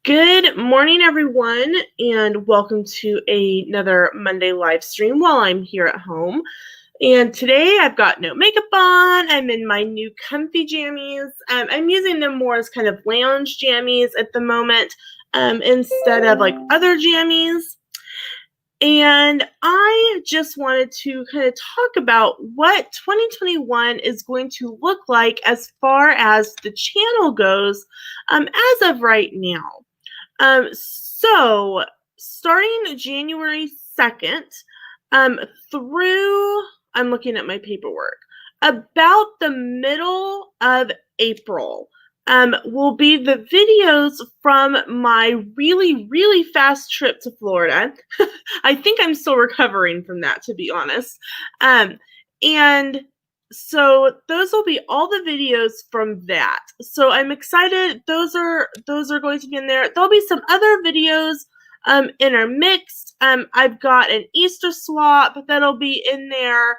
Good morning, everyone, and welcome to another Monday live stream while I'm here at home. And today I've got no makeup on. I'm in my new comfy jammies. I'm using them more as kind of lounge jammies at the moment instead of like other jammies. And I just wanted to kind of talk about what 2021 is going to look like as far as the channel goes as of right now. So starting January 2nd through, I'm looking at my paperwork, about the middle of April will be the videos from my really fast trip to Florida. I think I'm still recovering from that, to be honest. And so those will be all the videos from that. So I'm excited. Those are going to be in there. There'll be some other videos intermixed. I've got an Easter swap that'll be in there.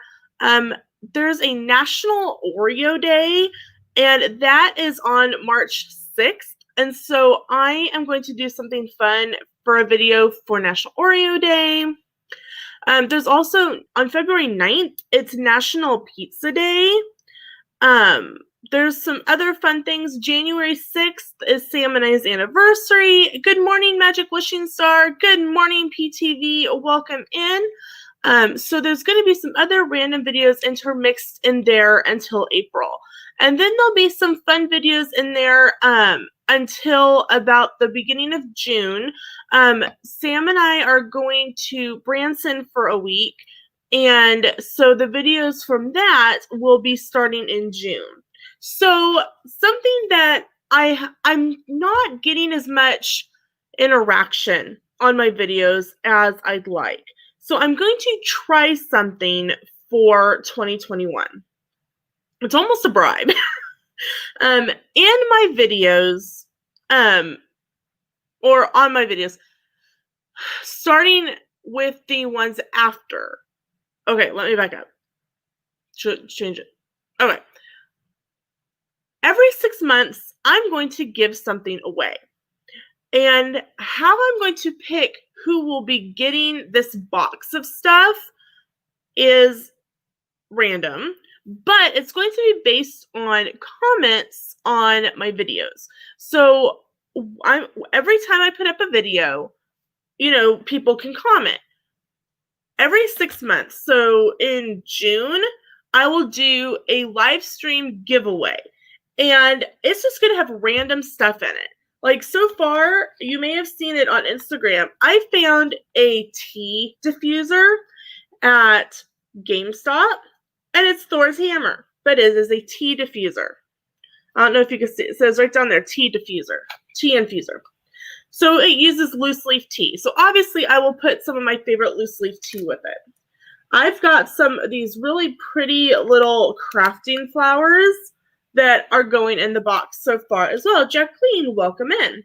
There's a National Oreo Day, and that is on March 6th. And so I am going to do something fun for a video for National Oreo Day. There's also, on February 9th, it's National Pizza Day. There's some other fun things. January 6th is Sam and I's anniversary. Good morning, Magic Wishing Star. Good morning, PTV. Welcome in. So there's going to be some other random videos intermixed in there until April. And then there'll be some fun videos in there until about the beginning of June. Sam and I are going to Branson for a week. And so the videos from that will be starting in June. So something that I'm not getting as much interaction on my videos as I'd like. So I'm going to try something for 2021. It's almost a bribe. In my videos, or on my videos, starting with the ones after. Okay, let me back up. Should change it. Okay. Every 6 months, I'm going to give something away. And how I'm going to pick who will be getting this box of stuff is random, but it's going to be based on comments on my videos. So every time I put up a video, people can comment. Every 6 months, so in June, I will do a live stream giveaway. And it's just going to have random stuff in it. Like so far, you may have seen it on Instagram. I found a tea diffuser at GameStop, and it's Thor's hammer, but it is a tea diffuser. I don't know if you can see it. It says right down there, tea diffuser, tea infuser. So it uses loose leaf tea. So obviously I will put some of my favorite loose leaf tea with it. I've got some of these really pretty little crafting flowers that are going in the box so far as well. Jacqueline, welcome in.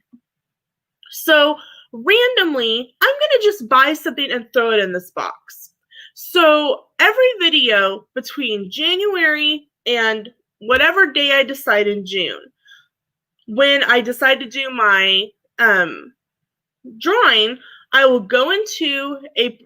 So randomly, I'm going to just buy something and throw it in this box. So every video between January and whatever day I decide in June, when I decide to do my drawing, I will go into a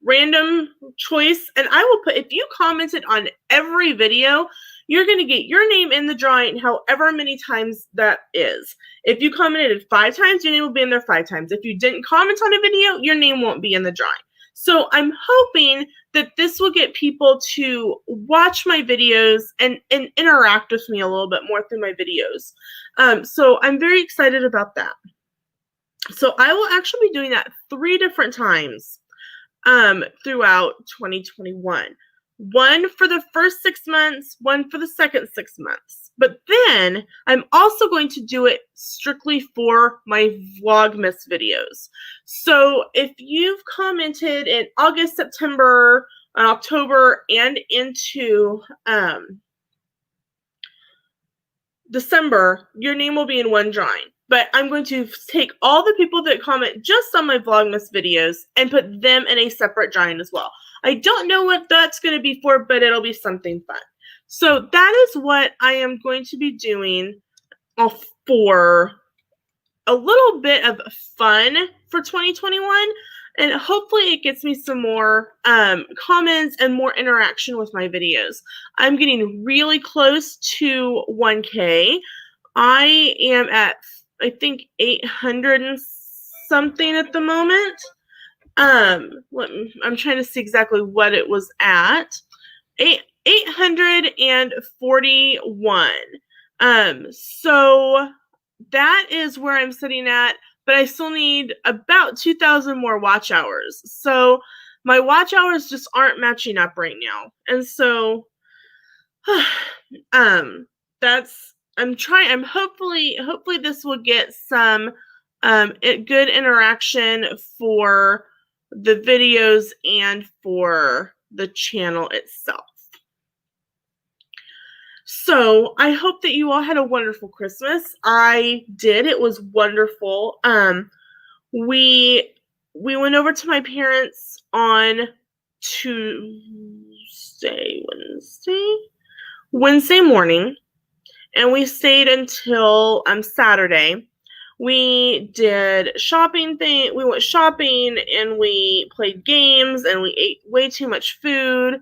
random choice, and I will put, if you commented on every video, you're going to get your name in the drawing however many times that is. If you commented 5 times, your name will be in there 5 times. If you didn't comment on a video, your name won't be in the drawing. So I'm hoping that this will get people to watch my videos and interact with me a little bit more through my videos. So I'm very excited about that. So I will actually be doing that 3 different times throughout 2021. One for the first 6 months, one for the second 6 months. But then I'm also going to do it strictly for my Vlogmas videos. So if you've commented in August, September, October, and into December, your name will be in one drawing. But I'm going to take all the people that comment just on my Vlogmas videos and put them in a separate drawing as well. I don't know what that's going to be for, but it'll be something fun. So that is what I am going to be doing for a little bit of fun for 2021, and hopefully it gets me some more comments and more interaction with my videos. I'm getting really close to 1K. I am at, I think, 800 and something at the moment. I'm trying to see exactly what it was at. 841. So that is where I'm sitting at, but I still need about 2,000 more watch hours. So my watch hours just aren't matching up right now. And so I'm hopefully this will get some good interaction for the videos and for the channel itself. So I hope that you all had a wonderful Christmas. I did. It was wonderful. We went over to my parents on Wednesday morning, and we stayed until Saturday. We did shopping thing. We went shopping and we played games and we ate way too much food.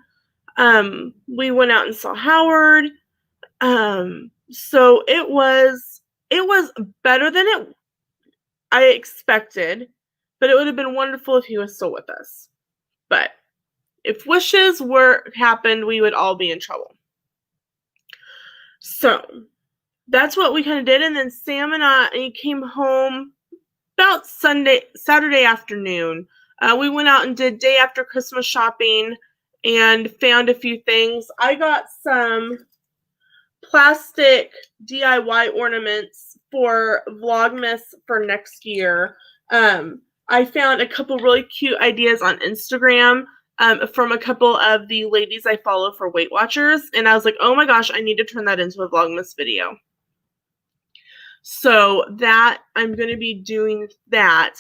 We went out and saw Howard. So it was better than I expected, but it would have been wonderful if he was still with us. But if wishes happened, we would all be in trouble. So that's what we kind of did. And then Sam and I came home about Saturday afternoon. We went out and did day after Christmas shopping and found a few things. I got some plastic DIY ornaments for Vlogmas for next year. I found a couple really cute ideas on Instagram from a couple of the ladies I follow for Weight Watchers, and I was like, oh my gosh, I need to turn that into a Vlogmas video. So that I'm going to be doing that.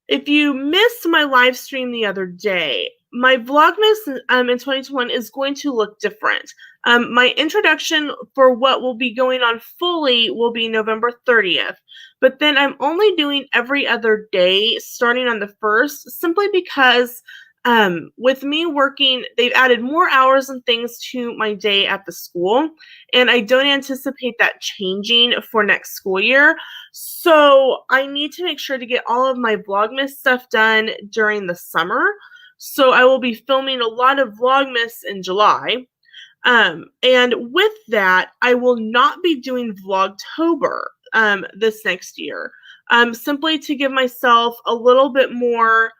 If you missed my live stream the other day, my Vlogmas in 2021 is going to look different. My introduction for what will be going on fully will be November 30th, but then I'm only doing every other day starting on the 1st, simply because with me working, they've added more hours and things to my day at the school, and I don't anticipate that changing for next school year. So I need to make sure to get all of my Vlogmas stuff done during the summer. So I will be filming a lot of Vlogmas in July. And with that, I will not be doing Vlogtober this next year, simply to give myself a little bit more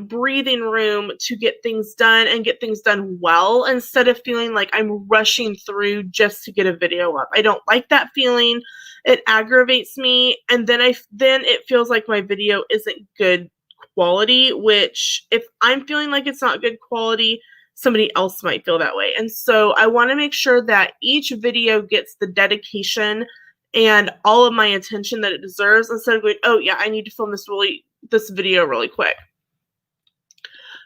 breathing room to get things done and get things done well, instead of feeling like I'm rushing through just to get a video up. I don't like that feeling. It aggravates me, and then it feels like my video isn't good quality, which if I'm feeling like it's not good quality, somebody else might feel that way. And so I want to make sure that each video gets the dedication and all of my attention that it deserves, instead of going, oh yeah, I need to film this video really quick.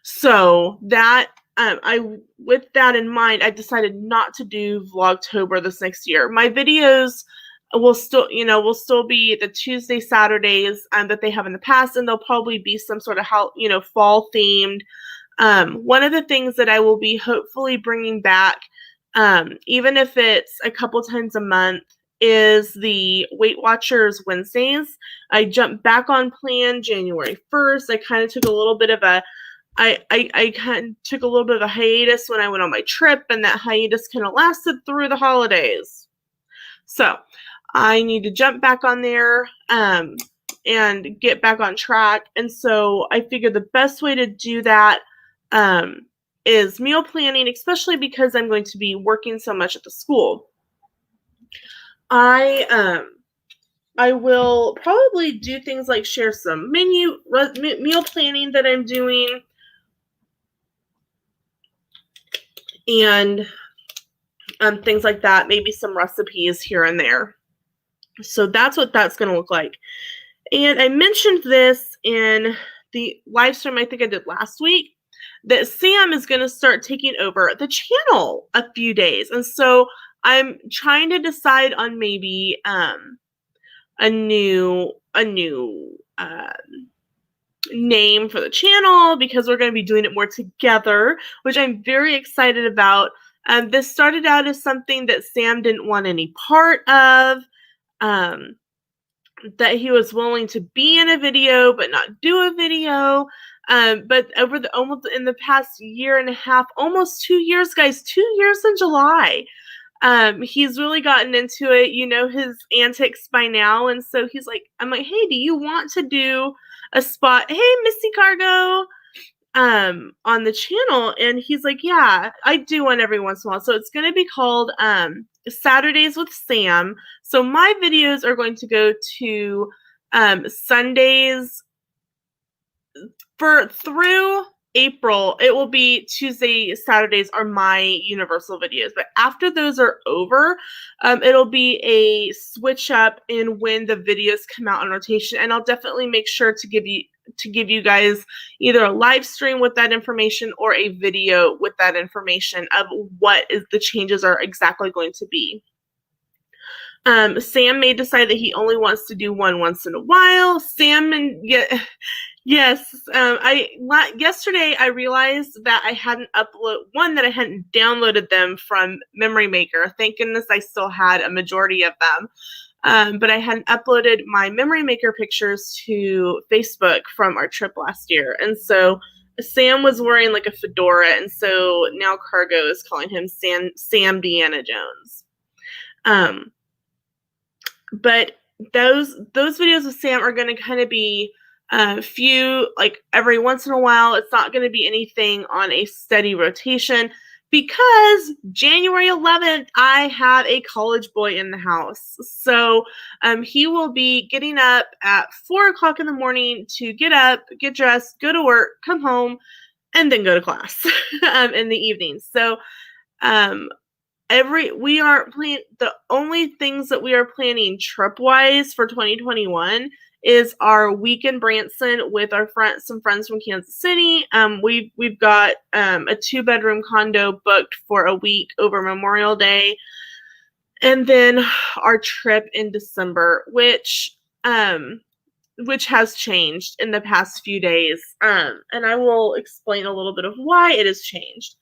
So that with that in mind, I decided not to do Vlogtober this next year. My videos will still be the Tuesday, Saturdays that they have in the past, and they'll probably be some sort of fall themed. One of the things that I will be hopefully bringing back, even if it's a couple times a month, is the Weight Watchers Wednesdays. I jumped back on plan January 1st. I kind of took a little bit of a hiatus when I went on my trip, and that hiatus kind of lasted through the holidays. So I need to jump back on there and get back on track. And so I figured the best way to do that is meal planning, especially because I'm going to be working so much at the school. I will probably do things like share some meal planning that I'm doing, and things like that, maybe some recipes here and there. So that's what that's going to look like. And I mentioned this in the live stream I think I did last week, that Sam is going to start taking over the channel a few days. And so I'm trying to decide on maybe a new name for the channel because we're going to be doing it more together, which I'm very excited about. This started out as something that Sam didn't want any part of, that he was willing to be in a video but not do a video. But almost in the past year and a half, almost 2 years, guys, 2 years in July, he's really gotten into it. You know his antics by now, and so I'm like, hey, do you want to do a spot? Hey, Missy Cargo, on the channel, and he's like, yeah, I do one every once in a while. So it's going to be called Saturdays with Sam. So my videos are going to go to Sundays through April. It will be Tuesday, Saturdays are my Universal videos, but after those are over, it'll be a switch up in when the videos come out on rotation, and I'll definitely make sure to give you guys either a live stream with that information or a video with that information of what the changes are exactly going to be. Sam may decide that he only wants to do one once in a while. Yes. Yesterday I realized that I hadn't downloaded them from Memory Maker. Thank goodness I still had a majority of them. But I hadn't uploaded my Memory Maker pictures to Facebook from our trip last year. And so Sam was wearing like a fedora, and so now Cargo is calling him Sam Deanna Jones. But those videos with Sam are going to kind of be few, like every once in a while. It's not going to be anything on a steady rotation because January 11th, I have a college boy in the house. So he will be getting up at 4 o'clock in the morning to get up, get dressed, go to work, come home, and then go to class in the evening. So the only things that we are planning trip wise for 2021 is our week in Branson with some friends from Kansas City. We've got a 2-bedroom condo booked for a week over Memorial Day, and then our trip in December, which has changed in the past few days, and I will explain a little bit of why it has changed.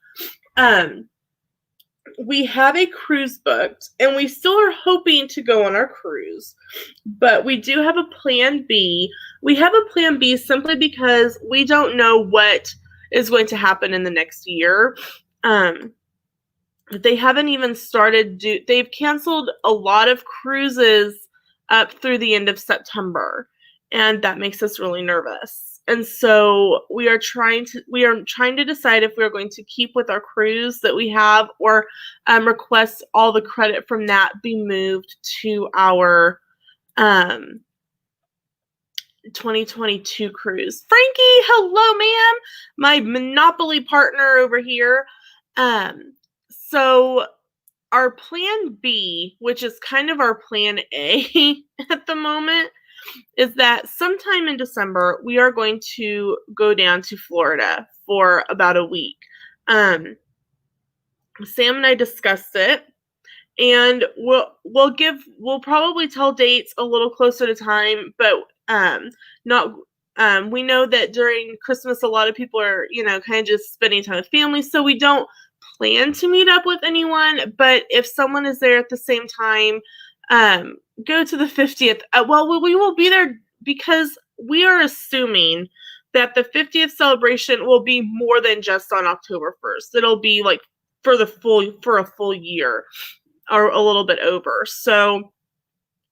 We have a cruise booked, and we still are hoping to go on our cruise, but we do have a plan B. We have a plan B simply because we don't know what is going to happen in the next year. They haven't even they've canceled a lot of cruises up through the end of September, and that makes us really nervous. And so we are trying to decide if we're going to keep with our cruise that we have, or request all the credit from that be moved to our 2022 cruise. Frankie, hello, ma'am. My Monopoly partner over here. So our plan B, which is kind of our plan A at the moment, is that sometime in December, we are going to go down to Florida for about a week. Sam and I discussed it, and we'll probably tell dates a little closer to time, but we know that during Christmas, a lot of people are, kind of just spending time with family, so we don't plan to meet up with anyone, but if someone is there at the same time, go to the 50th. We will be there because we are assuming that the 50th celebration will be more than just on October 1st. It'll be like for a full year or a little bit over. So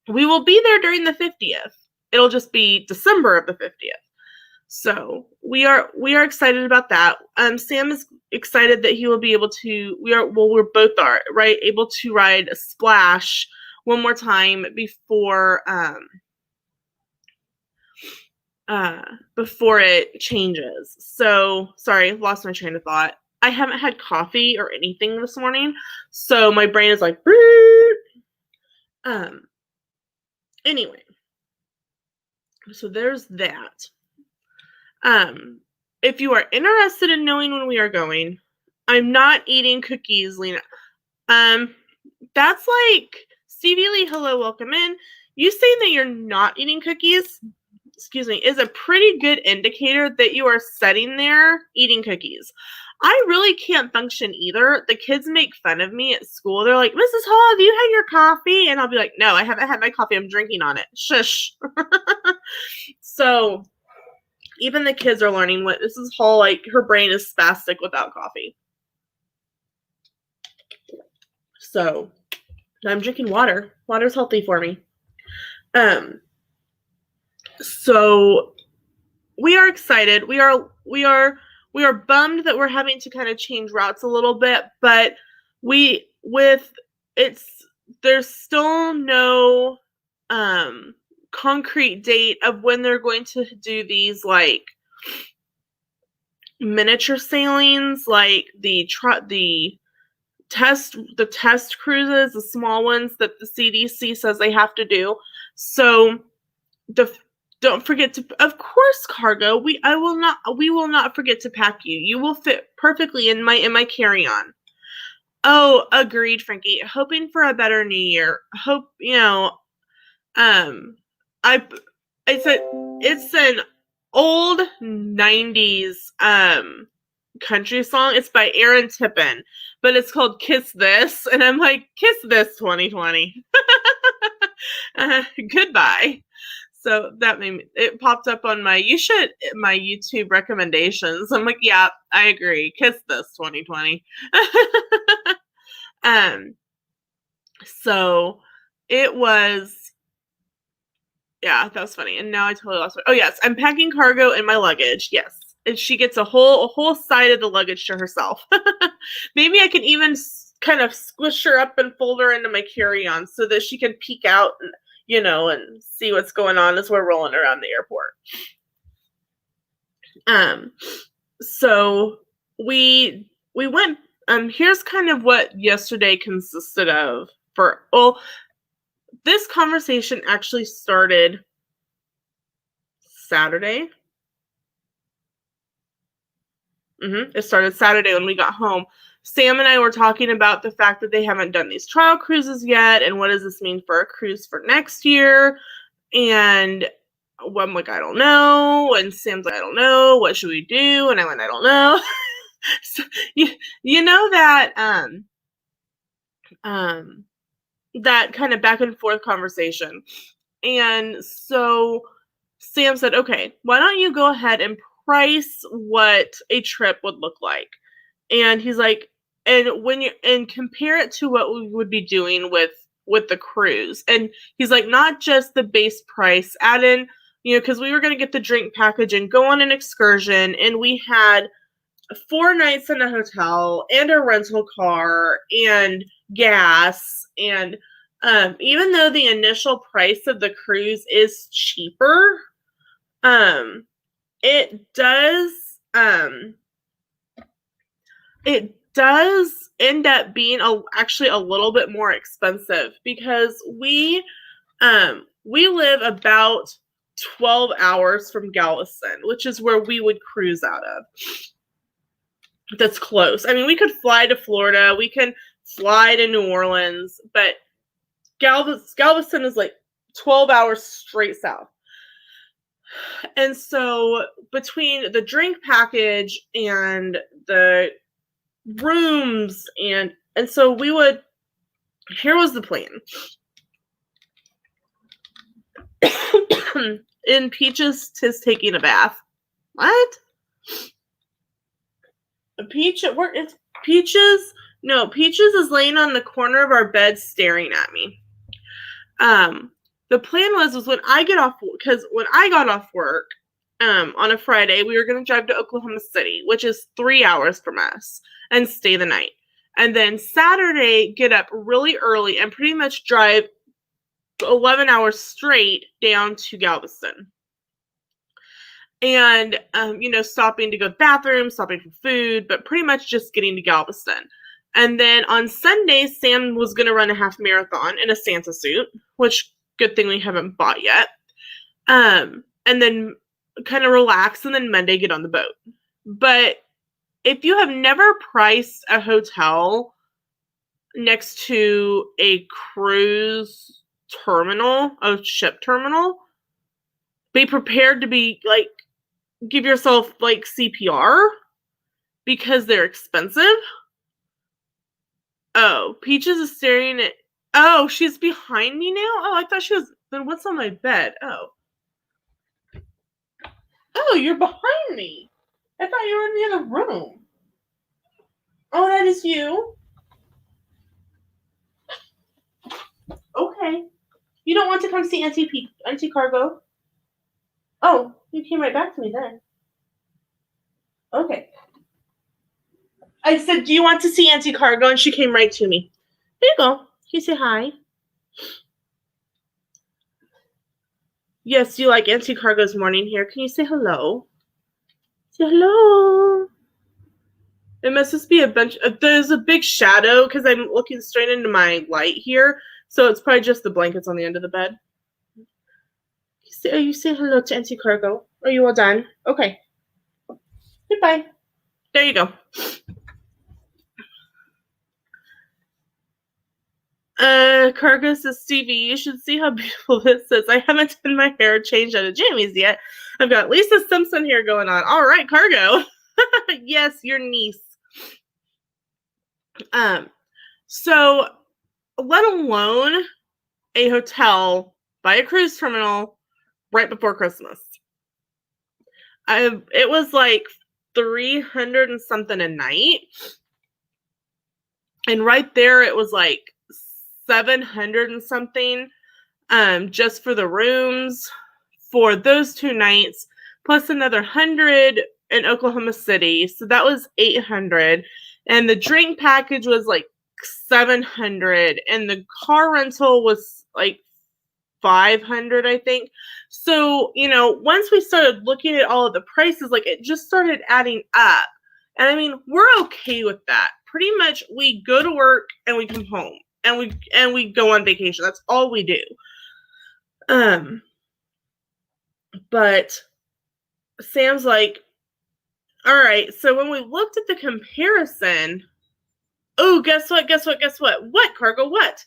we will be there during the 50th. It'll just be December of the 50th. So we are excited about that. Sam is excited that he will be able to. We're both right, able to ride a Splash one more time before it changes. So sorry, lost my train of thought. I haven't had coffee or anything this morning, so my brain is like, anyway. So there's that. If you are interested in knowing when we are going, I'm not eating cookies, Lena. That's like Stevie Lee, hello, welcome in. you saying that you're not eating cookies, excuse me, is a pretty good indicator that you are sitting there eating cookies. I really can't function either. The kids make fun of me at school. They're like, Mrs. Hall, have you had your coffee? And I'll be like, no, I haven't had my coffee. I'm drinking on it. Shush. So even the kids are learning what Mrs. Hall, like, her brain is spastic without coffee. So I'm drinking water. Water's healthy for me. So we are excited. We are bummed that we're having to kind of change routes a little bit, but there's still no concrete date of when they're going to do these like miniature sailings, like the test cruises, the small ones that the CDC says they have to do. So don't forget to, of course, cargo. We will not forget to pack you. You will fit perfectly in my carry-on. Oh, agreed, Frankie. Hoping for a better new year. Hope, it's an old 90s country song. It's by Aaron Tippin, but it's called Kiss This, and I'm like, Kiss This 2020. Goodbye. So that made me, it popped up on my YouTube recommendations. I'm like, yeah, I agree. Kiss This 2020. So it was, yeah, that was funny. And now I totally lost it. Oh yes, I'm packing cargo in my luggage. Yes. And she gets a whole side of the luggage to herself. Maybe I can even kind of squish her up and fold her into my carry-on so that she can peek out and, and see what's going on as we're rolling around the airport. So we went, here's kind of what yesterday consisted of this conversation actually started Saturday. It started Saturday when we got home. Sam and I were talking about the fact that they haven't done these trial cruises yet, and what does this mean for a cruise for next year? And I'm like, I don't know. And Sam's like, I don't know. What should we do? And I went, I don't know. So, you know that that kind of back and forth conversation. And so Sam said, okay, why don't you go ahead and price what a trip would look like? And he's like, and compare it to what we would be doing with the cruise. And he's like, not just the base price, add in, because we were going to get the drink package and go on an excursion, and we had 4 nights in a hotel and a rental car and gas. And even though the initial price of the cruise is cheaper, it does end up being actually a little bit more expensive, because we live about 12 hours from Galveston, which is where we would cruise out of. That's close. I mean, we could fly to Florida, we can fly to New Orleans, but Galveston is like 12 hours straight south. And so between the drink package and the rooms and so here was the plan. In Peaches, 'tis taking a bath. What? Peaches? No, Peaches is laying on the corner of our bed staring at me. The plan was when I get off, because when I got off work on a Friday, we were going to drive to Oklahoma City, which is 3 hours from us, and stay the night. And then Saturday, get up really early and pretty much drive 11 hours straight down to Galveston. And, stopping to go to the bathroom, stopping for food, but pretty much just getting to Galveston. And then on Sunday, Sam was going to run a half marathon in a Santa suit, which, good thing we haven't bought yet. And then kind of relax, and then Monday get on the boat. But if you have never priced a hotel next to a cruise terminal, a ship terminal, be prepared to be like, give yourself like CPR because they're expensive. Oh, Peaches is staring at. Oh, she's behind me now? Oh, I thought she was. Then what's on my bed? Oh. Oh, you're behind me. I thought you were in the other room. Oh, that is you? Okay. You don't want to come see Auntie Cargo? Oh, you came right back to me then. Okay. I said, do you want to see Auntie Cargo? And she came right to me. There you go. Can you say hi? Yes, you like Auntie Cargo's morning here. Can you say hello? Say hello. It must just be a bunch. There's a big shadow because I'm looking straight into my light here. So it's probably just the blankets on the end of the bed. You say hello to Auntie Cargo. Are you all done? Okay. Goodbye. There you go. Cargo says, Stevie, you should see how beautiful this is. I haven't done my hair changed out of jammies yet. I've got Lisa Simpson here going on. All right, Cargo. Yes, your niece. So let alone a hotel by a cruise terminal right before Christmas. It was like 300 and something a night. And right there it was like 700 and something just for the rooms for those 2 nights, plus another 100 in Oklahoma City. So that was 800. And the drink package was like 700. And the car rental was like 500, I think. So, once we started looking at all of the prices, like it just started adding up. And I mean, we're okay with that. Pretty much we go to work and we come home and we go on vacation. That's all we do. But Sam's like, all right, so when we looked at the comparison, oh, guess what? What, Cargo? What?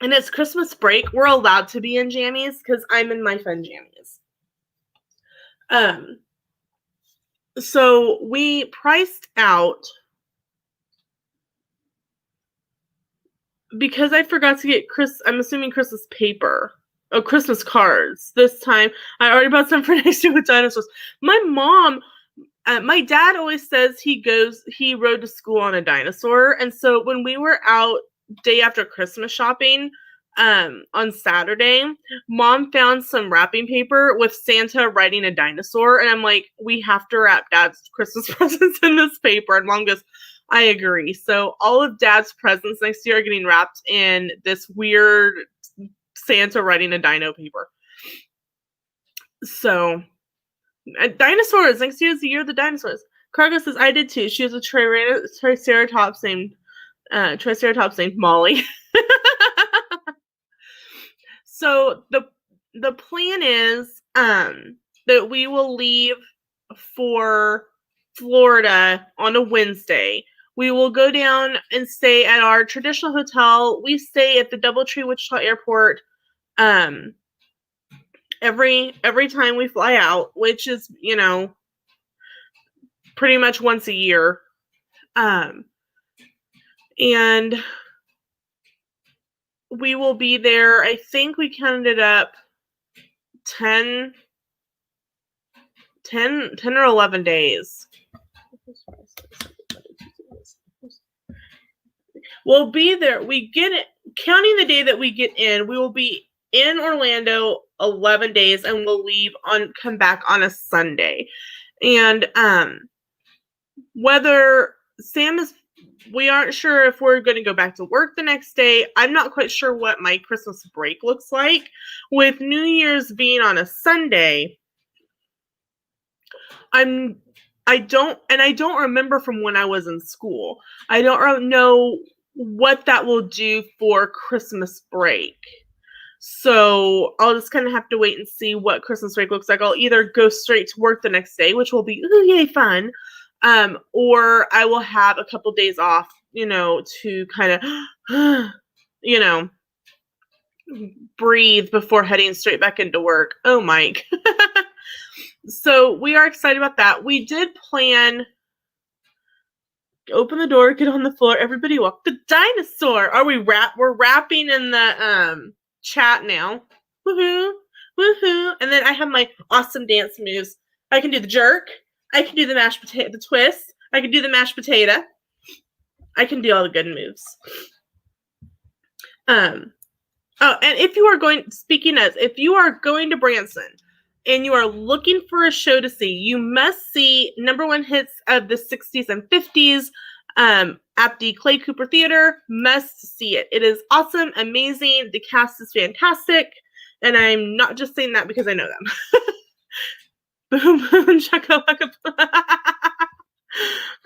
And it's Christmas break. We're allowed to be in jammies because I'm in my fun jammies. So we priced out because I forgot to get I'm assuming Christmas paper. Oh, Christmas cards. This time I already bought some for next year with dinosaurs. My mom, my dad always says he rode to school on a dinosaur. And so when we were out day after Christmas shopping on Saturday, Mom found some wrapping paper with Santa riding a dinosaur. And I'm like, we have to wrap Dad's Christmas presents in this paper. And Mom goes, I agree. So all of Dad's presents next year are getting wrapped in this weird Santa riding a dino paper. So dinosaurs. Next year is the year of the dinosaurs. Cargo says, I did too. She has a Triceratops named Molly. So the plan is that we will leave for Florida on a Wednesday. We will go down and stay at our traditional hotel. We stay at the Doubletree Wichita Airport every time we fly out, which is, pretty much once a year. And we will be there, I think we counted up 10 or 11 days. We'll be there. We get it, counting the day that we get in, we will be in Orlando 11 days and we'll come back on a Sunday. And whether we aren't sure if we're going to go back to work the next day. I'm not quite sure what my Christmas break looks like. With New Year's being on a Sunday, I don't remember from when I was in school. I don't know what that will do for Christmas break. So I'll just kind of have to wait and see what Christmas break looks like. I'll either go straight to work the next day, which will be, ooh, yay, fun. Or I will have a couple days off to kind of, breathe before heading straight back into work. Oh, Mike. So we are excited about that. We did plan, open the door, get on the floor, everybody walk the dinosaur. We're rapping in the chat now. Woohoo, woohoo. And then I have my awesome dance moves. I can do the jerk. I can do the mashed potato, the twist. I can do the mashed potato. I can do all the good moves. Oh, and if you are going to Branson and you are looking for a show to see, you must see number one hits of the 60s and 50s at the Clay Cooper Theater. Must see it. It is awesome, amazing. The cast is fantastic. And I'm not just saying that because I know them. Boom, boom, shakalaka.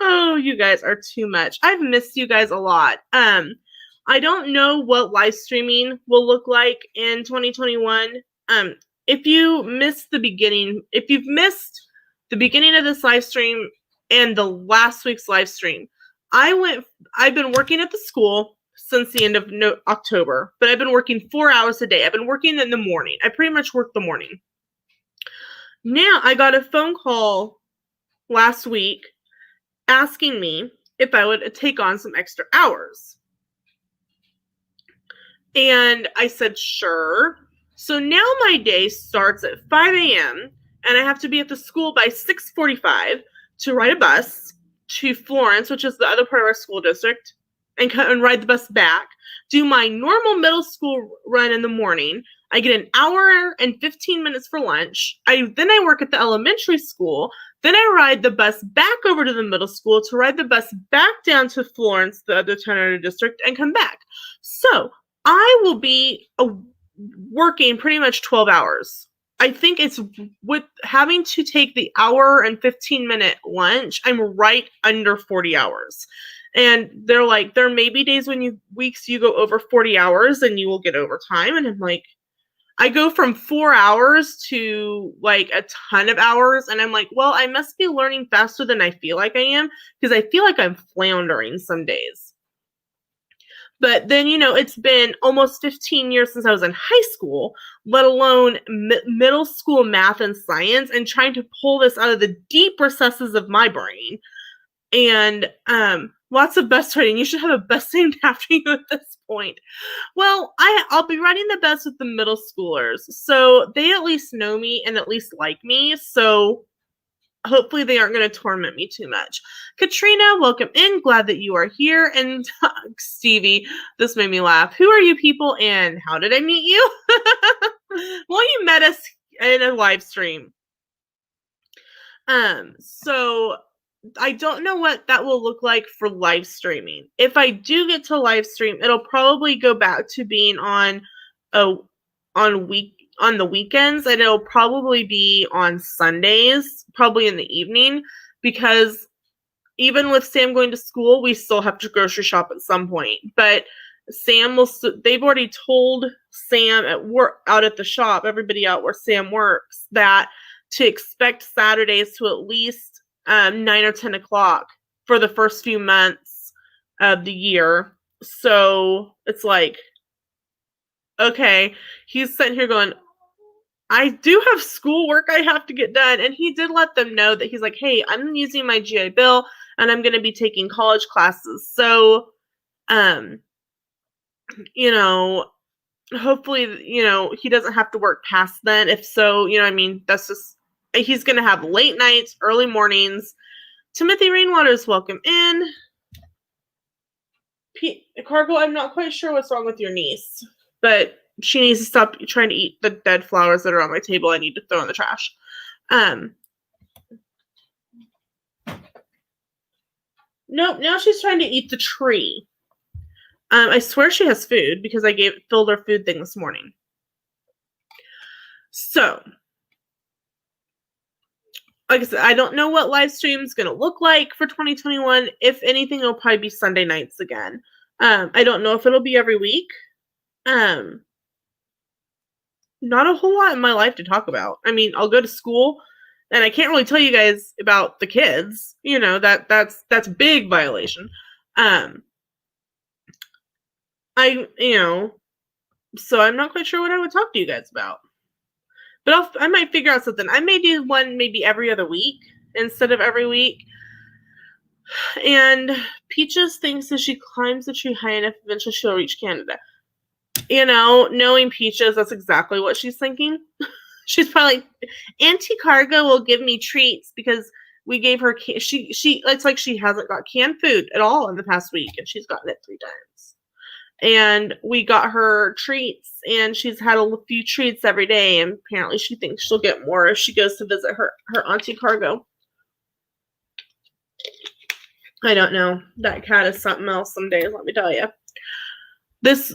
Oh, you guys are too much. I've missed you guys a lot. I don't know what live streaming will look like in 2021. If you've missed the beginning of this live stream and the last week's live stream, I've been working at the school since the end of October, but I've been working 4 hours a day. I've been working in the morning. I pretty much work the morning. Now I got a phone call last week asking me if I would take on some extra hours. And I said, sure. So now my day starts at 5 a.m. and I have to be at the school by 6:45 to ride a bus to Florence, which is the other part of our school district, and ride the bus back. Do my normal middle school run in the morning. I get an hour and 15 minutes for lunch. Then I work at the elementary school. Then I ride the bus back over to the middle school to ride the bus back down to Florence, the other town district, and come back. So I will be working pretty much 12 hours. I think it's with having to take the hour and 15-minute lunch, I'm right under 40 hours. And they're like, there may be days weeks you go over 40 hours and you will get overtime. And I'm like, I go from 4 hours to like a ton of hours. And I'm like, well, I must be learning faster than I feel like I am, because I feel like I'm floundering some days. But then, it's been almost 15 years since I was in high school, let alone middle school math and science, and trying to pull this out of the deep recesses of my brain. And lots of bus riding. You should have a bus named after you at this point. Well, I'll be riding the bus with the middle schoolers, so they at least know me and at least like me. So hopefully they aren't going to torment me too much. Katrina, welcome in. Glad that you are here. And Stevie, this made me laugh. Who are you people and how did I meet you? Well, you met us in a live stream. So I don't know what that will look like for live streaming. If I do get to live stream, it'll probably go back to being on the weekends, and it'll probably be on Sundays, probably in the evening, because even with Sam going to school, we still have to grocery shop at some point. But they've already told Sam at work, out at the shop, everybody out where Sam works, that to expect Saturdays to at least 9 or 10 o'clock for the first few months of the year. So it's like, okay, he's sitting here going, I do have schoolwork I have to get done. And he did let them know that he's like, hey, I'm using my GI Bill and I'm going to be taking college classes. So, hopefully, he doesn't have to work past then. If so, that's just, he's going to have late nights, early mornings. Timothy Rainwater's welcome in. Cargo, I'm not quite sure what's wrong with your niece, but she needs to stop trying to eat the dead flowers that are on my table. I need to throw in the trash. Nope, now she's trying to eat the tree. I swear she has food because I filled her food thing this morning. So, like I said, I don't know what live stream is going to look like for 2021. If anything, it'll probably be Sunday nights again. I don't know if it'll be every week. Not a whole lot in my life to talk about. I mean, I'll go to school, and I can't really tell you guys about the kids. That's big violation. so I'm not quite sure what I would talk to you guys about. But I might figure out something. I may do one maybe every other week instead of every week. And Peaches thinks if she climbs the tree high enough, eventually she'll reach Canada. Knowing Peaches, that's exactly what she's thinking. She's probably like, Auntie Cargo will give me treats because we gave her she it's like she hasn't got canned food at all in the past week, and she's gotten it 3 times. And we got her treats, and she's had a few treats every day, and apparently she thinks she'll get more if she goes to visit her Auntie Cargo. I don't know. That cat is something else some days, let me tell you. This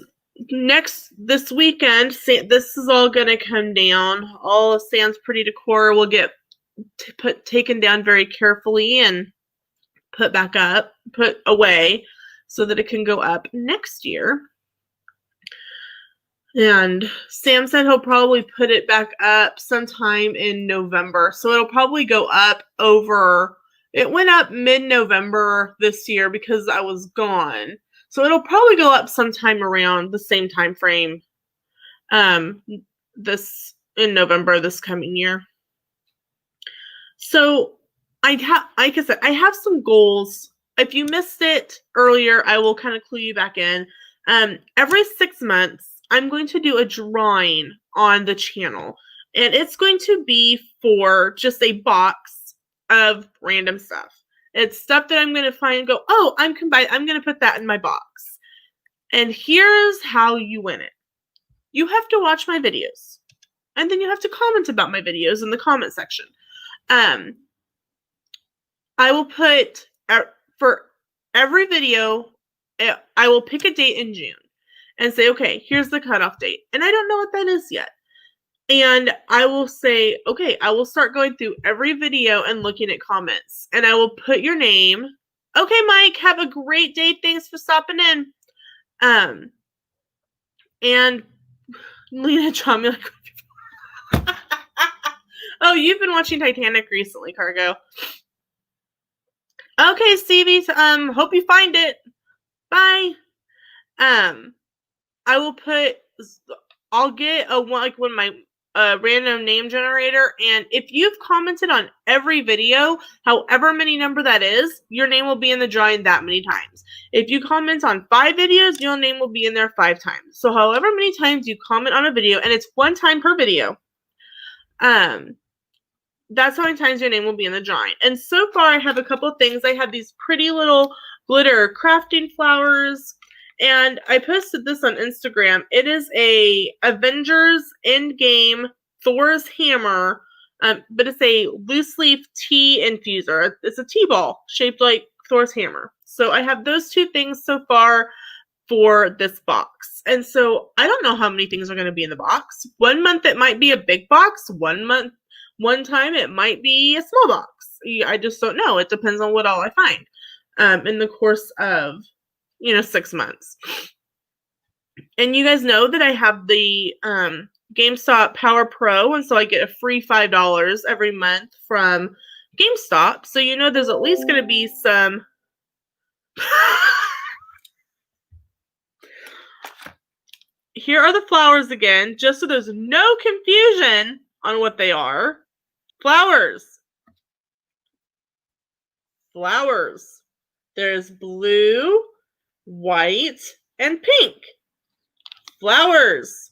weekend, this is all going to come down. All of Sam's pretty decor will get taken down very carefully and put away so that it can go up next year. And Sam said he'll probably put it back up sometime in November. So it'll probably go up it went up mid-November this year because I was gone. So it'll probably go up sometime around the same time frame this in November this coming year. So like I said, I have some goals. If you missed it earlier, I will kind of clue you back in. Every 6 months, I'm going to do a drawing on the channel. And it's going to be for just a box of random stuff. It's stuff that I'm going to find and go, oh, I'm going to put that in my box. And here's how you win it. You have to watch my videos. And then you have to comment about my videos in the comment section. I will put, for every video, I will pick a date in June and say, okay, here's the cutoff date. And I don't know what that is yet. And I will say, okay, I will start going through every video and looking at comments. And I will put your name. Okay, Mike, have a great day. Thanks for stopping in. And Lena draw me like, oh, you've been watching Titanic recently, Cargo. Okay, Stevie, hope you find it. Bye. I'll get one of my random name generator, and if you've commented on every video, however many number that is, your name will be in the drawing that many times. If you comment on 5 videos, your name will be in there 5 times. So however many times you comment on a video, and it's 1 time per video, that's how many times your name will be in the drawing. And so far, I have a couple things. I have these pretty little glitter crafting flowers, and I posted this on Instagram. It is a Avengers Endgame Thor's hammer, but it's a loose leaf tea infuser. It's a tea ball shaped like Thor's hammer. So I have those 2 things so far for this box. And so I don't know how many things are going to be in the box. 1 month it might be a big box. 1 time it might be a small box. I just don't know. It depends on what all I find in the course of 6 months. And you guys know that I have the GameStop Power Pro, and so I get a free $5 every month from GameStop. So there's at least going to be some Here are the flowers again, just so there's no confusion on what they are. Flowers. Flowers. There's blue, white, and pink. Flowers.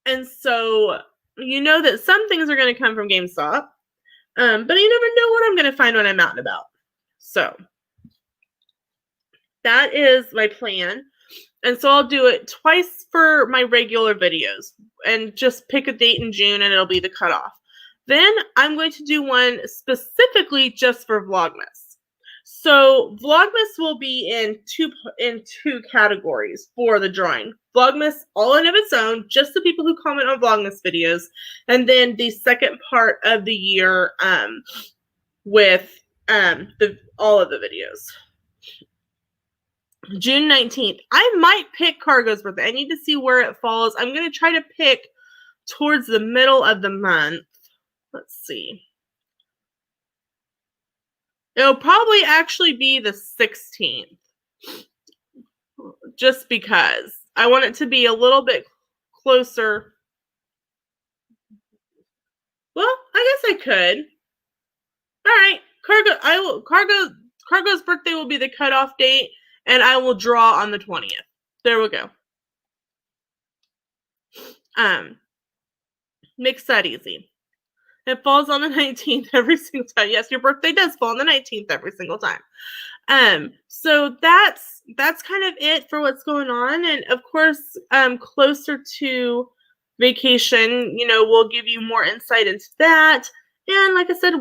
And so you know that some things are going to come from GameStop, but you never know what I'm going to find when I'm out and about. So that is my plan. And so I'll do it twice for my regular videos and just pick a date in June and it'll be the cutoff. Then I'm going to do one specifically just for Vlogmas. So Vlogmas will be in two categories for the drawing. Vlogmas all in of its own, just the people who comment on Vlogmas videos. And then the second part of the year with all of the videos. June 19th. I might pick Cargo's birthday. I need to see where it falls. I'm going to try to pick towards the middle of the month. Let's see. It'll probably actually be the 16th. just because I want it to be a little bit closer. Well, I guess I could. All right, Cargo's birthday will be the cutoff date, and I will draw on the 20th. There we go. Makes that easy. It falls on the 19th every single time. Yes, your birthday does fall on the 19th every single time. So that's kind of it for what's going on. And of course, closer to vacation, we'll give you more insight into that. And like I said,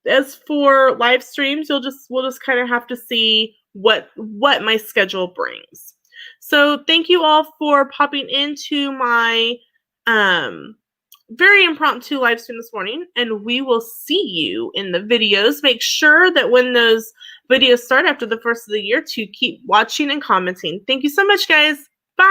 as for live streams, we'll just kind of have to see what my schedule brings. So thank you all for popping into my very impromptu live stream this morning, and we will see you in the videos. Make sure that when those videos start after the first of the year to keep watching and commenting. Thank you so much, guys.